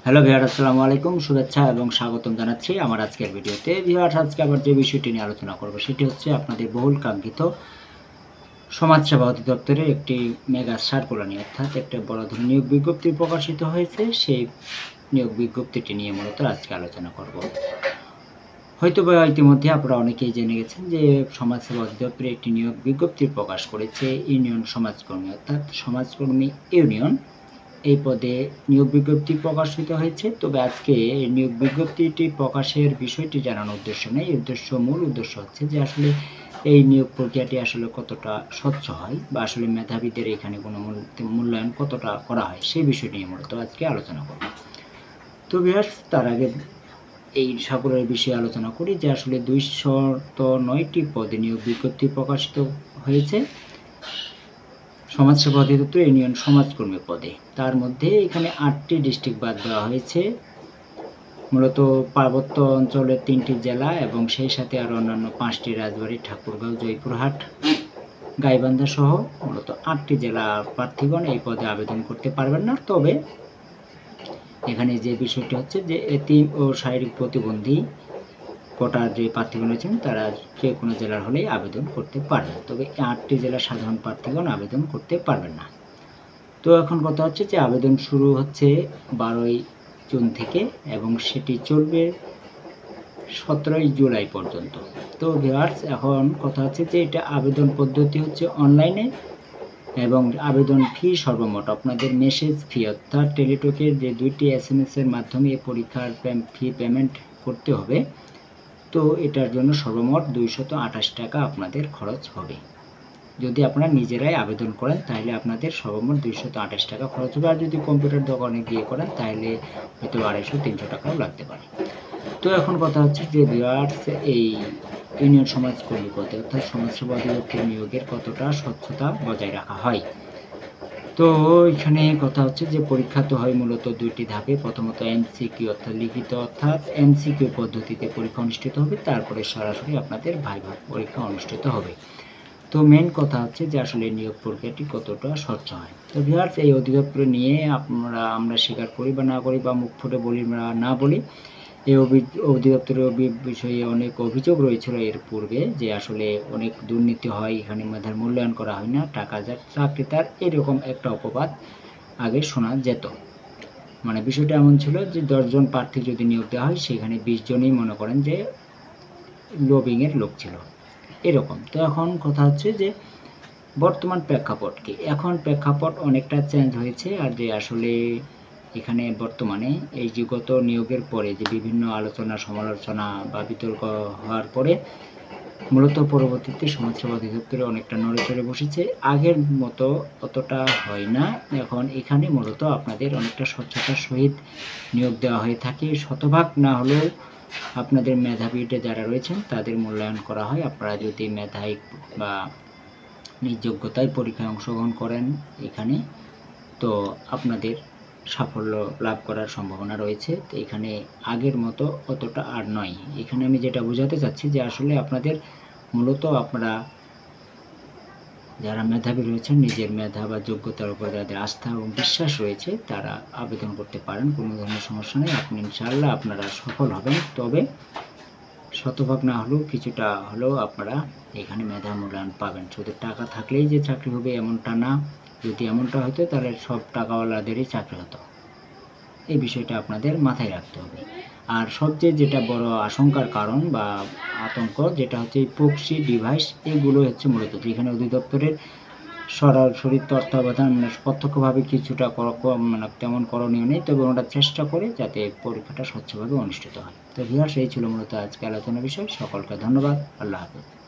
Hello viewers, আসসালামু আলাইকুম। শুভেচ্ছা এবং স্বাগতম জানাচ্ছি আমার আজকের ভিডিওতে। ভিউয়ার্স, আজকে আবার যে বিষয়টি নিয়ে আলোচনা করব সেটি হচ্ছে আপনাদের বহুল কাঙ্ক্ষিত সমাজসেবা অধিদপ্তরের একটি মেগা সার্কুলার নিয়ে, অর্থাৎ একটা বড় ধরনের নিয়োগ বিজ্ঞপ্তি প্রকাশিত হয়েছে। সেই নিয়োগ বিজ্ঞপ্তিটি নিয়ে মূলত আজকে আলোচনা করব। হয়তোবা ইতিমধ্যে আপনারা অনেকেই জেনে গেছেন যে সমাজসেবা অধিদপ্তরে একটি নিয়োগ বিজ্ঞপ্তি প্রকাশ করেছে ইউনিয়ন সমাজকর্মী, অর্থাৎ সমাজকর্মী ইউনিয়ন। এই পদে নিয়োগ বিজ্ঞপ্তি প্রকাশিত হয়েছে। তবে আজকে এই নিয়োগ বিজ্ঞপ্তিটি প্রকাশের বিষয়টি জানানোর উদ্দেশ্য নেই। মূল উদ্দেশ্য হচ্ছে যে আসলে এই নিয়োগ প্রক্রিয়াটি আসলে কতটা স্বচ্ছ হয় বা আসলে মেধাবীদের এখানে কোনো মূল্যায়ন কতটা করা হয় সেই বিষয়টি নিয়ে মূলত আজকে আলোচনা করব। তো ভিউয়ার্স, তার আগে এই সার্কুলারের বিষয়ে আলোচনা করি যে আসলে 209টি পদে নিয়োগ বিজ্ঞপ্তি প্রকাশিত হয়েছে সমাজসেবা অধিদপ্তর ইউনিয়ন সমাজকর্মী পদে। তার মধ্যে এখানে 8টি ডিস্ট্রিক্ট বাদ দেওয়া হয়েছে, মূলত পার্বত্য অঞ্চলের 3টি জেলা এবং সেই সাথে আরও অন্যান্য 5টি রাজবাড়ী, ঠাকুরগাঁও, জয়পুরহাট, গাইবান্ধা সহ মূলত 8টি জেলার প্রার্থীগণ এই পদে আবেদন করতে পারবেন না। তবে এখানে যে বিষয়টি হচ্ছে যে এতিম ও শারীরিক প্রতিবন্ধী কোটার যে প্রার্থীগণ রয়েছেন তারা যে কোনো জেলার হলেই আবেদন করতে পারবেন। তবে 8টি জেলার সাধারণ প্রার্থীগণ আবেদন করতে পারবেন না। তো এখন কথা হচ্ছে যে আবেদন শুরু হচ্ছে 12ই জুন থেকে এবং সেটি চলবে 17ই জুলাই পর্যন্ত। তো ভিউয়ার্স, এখন কথা হচ্ছে যে এটা আবেদন পদ্ধতি হচ্ছে অনলাইনে এবং আবেদন ফি সর্বমোট আপনাদের মেসেজ ফি, অর্থাৎ টেলিটকের যে 2টি SMS এর মাধ্যমে পরীক্ষার ফি পেমেন্ট করতে হবে। তো এটার জন্য সর্বমোট 228 টাকা আপনাদের খরচ হবে। যদি আপনারা নিজেরাই আবেদন করেন তাহলে আপনাদের সর্বমোট 228 টাকা খরচ হবে। আর যদি কম্পিউটার দোকানে গিয়ে করেন তাহলে হয়তো 250-300 টাকাও লাগতে পারে। তো এখন কথা হচ্ছে যে ভিউয়ার্স, এই ইউনিয়ন সমাজকর্মী পদে অর্থাৎ সমাজসেবা অধিদপ্তর নিয়োগের কতটা স্বচ্ছতা বজায় রাখা হয়। তো এখানে কথা হচ্ছে যে পরীক্ষা তো হয় মূলত 2টি ধাপে। প্রথমত এমসিকিউ অর্থাৎ লিখিত, অর্থাৎ এমসিকিউ পদ্ধতিতে পরীক্ষা অনুষ্ঠিত হবে। তারপরে সরাসরি আপনাদের ভাইভা পরীক্ষা অনুষ্ঠিত হবে। তো মেন কথা হচ্ছে যে আসলে নিয়োগ প্রক্রিয়াটি কতটা স্বচ্ছ হয়। তো ভিউয়ার্স, এই অধিদপ্তর নিয়ে আমরা স্বীকার করি বা না করি বা মুখ ফুটে বলি বা না বলি, এই অধিদপ্তরের বিষয়ে অনেক অভিযোগ রয়েছিল এর পূর্বে যে আসলে অনেক দুর্নীতি হয়, এখানে মেধার মূল্যায়ন করা হয় না, টাকা যার চাকরি তার, এরকম একটা অপবাদ আগে শোনা যেত। মানে বিষয়টা এমন ছিল যে 10 জন প্রার্থী যদি নিয়োগ দেওয়া হয় সেখানে 20 জনই মনে করেন যে লবিংয়ের লোক ছিল এরকম। তো এখন কথা হচ্ছে যে বর্তমান প্রেক্ষাপট কি? এখন প্রেক্ষাপট অনেকটা চেঞ্জ হয়েছে। আর যে আসলে এখানে বর্তমানে এই যে গত নিয়োগের পরে যে বিভিন্ন আলোচনা সমালোচনা বা বিতর্ক হওয়ার পরে মূলত পরবর্তীতে সমাজসেবা অধিদপ্তরে অনেকটা নড়েচড়ে বসেছে। আগের মতো অতটা হয় না। এখন এখানে মূলত আপনাদের অনেকটা স্বচ্ছতার সহিত নিয়োগ দেওয়া হয়ে থাকে। শতভাগ না হলেও আপনাদের মেধাবীরা যারা রয়েছেন তাদের মূল্যায়ন করা হয়। আপনারা যদি মেধায় বা নিজ যোগ্যতায় পরীক্ষায় অংশগ্রহণ করেন এখানে, তো আপনাদের সাফল্য লাভ করার সম্ভাবনা রয়েছে। তো এখানে আগের মতো অতটা আর নয়। এখানে আমি যেটা বোঝাতে চাচ্ছি যে আসলে আপনাদের মূলত আপনারা যারা মেধাবী রয়েছেন নিজের মেধা বা যোগ্যতার উপর যাদের আস্থা এবং বিশ্বাস রয়েছে তারা আবেদন করতে পারেন। কোনো ধরনের সমস্যা নেই, আপনি ইনশাআল্লাহ আপনারা সফল হবেন। তবে শতভাগ না হলেও কিছুটা হলেও আপনারা এখানে মেধা মূল্যায়ন পাবেন। শুধু টাকা থাকলেই যে চাকরি হবে এমনটা না। যদি এমনটা হতো তাহলে সব টাকাওয়ালাদেরই চাকরি হতো। এই বিষয়টা আপনাদের মাথায় রাখতে হবে। আর সবচেয়ে যেটা বড় আশঙ্কার কারণ বা আতঙ্ক যেটা হচ্ছে এই প্রক্সি ডিভাইস, এগুলো হচ্ছে মূলত যেখানে অধিদপ্তরের সরাসরি তত্ত্বাবধান প্রত্যক্ষভাবে কিছুটা মানে তেমন করণীয় নেই। তবে ওনারা চেষ্টা করে যাতে পরীক্ষাটা স্বচ্ছভাবে অনুষ্ঠিত হয়। তো ভিউয়ার্স, এই ছিল মূলত আজকে আলোচনার বিষয়। সকলকে ধন্যবাদ। আল্লাহ হাফেজ।